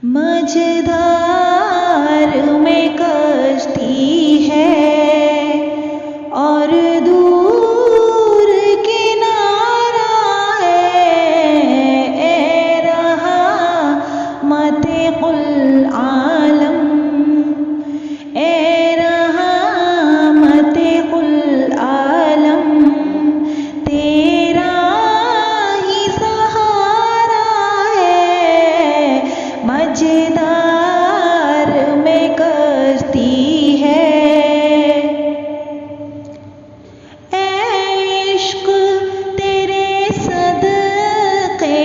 मझधार में कश्ती है और दूर किनारा है। ए रहा मते कुल आलम, ए रहा मते कुल आलम, तेरा ही सहारा है। मझधार में कश्ती है। ए इश्क तेरे सदके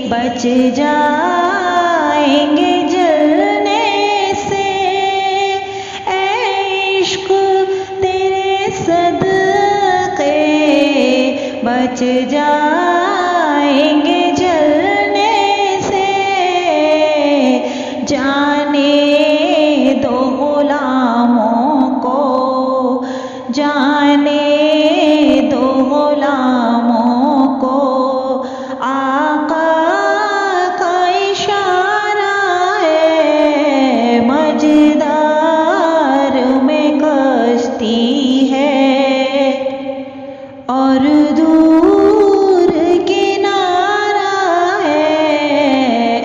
बच जाएंगे जलने से। ए इश्क तेरे सदके बच जाएंगे जलने से। जाने दो गुलामों को, जाने दो गुलामों को, आका का इशारा है। मझधार में कश्ती है और दूर किनारा है।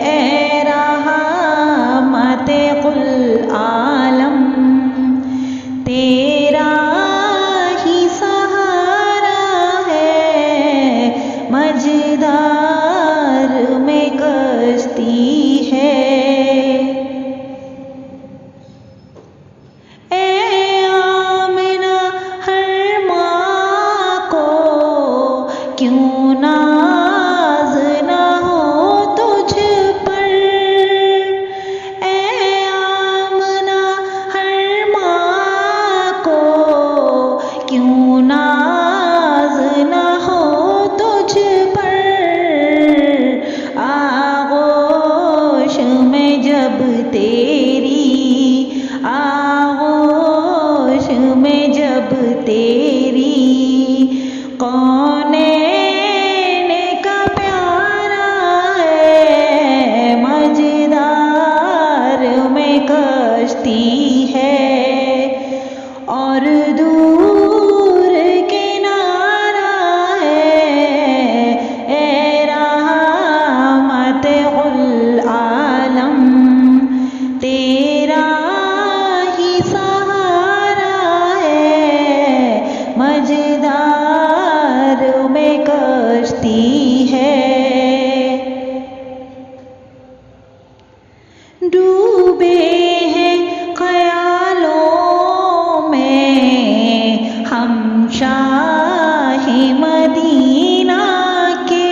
ए रहा मते कुल आलम, तेरा ही सहारा है। मझधार में कश्ती है। ए आमिना हर माँ को क्यों नाज न हो तुझ पर। ए आमिना हर माँ को क्यों नाज न हो तुझ पर। आगोश में जब तेरी, आगोश में जब तेरी, कौने का प्यारा है। मझधार में कश्ती है और दूर किनारा है। ए रहा मते कुल आलम, तेरा ही सहारा है। मझधार में कश्ती है। डूबे हैं ख्यालों में हम शाही मदीना के।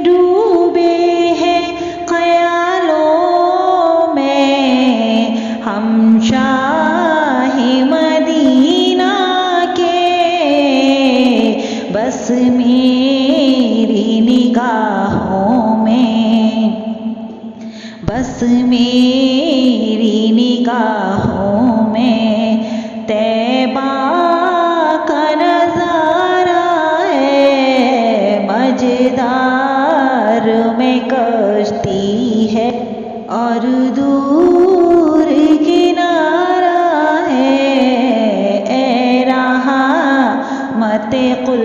डूबे हैं ख्यालों में हम शाही मदीना के। बस मेरी निगाहों में, बस मेरी निगाहों में तैबा का नजारा है। मझधार में कश्ती है और दूर किनारा है। ए रहा मते कुल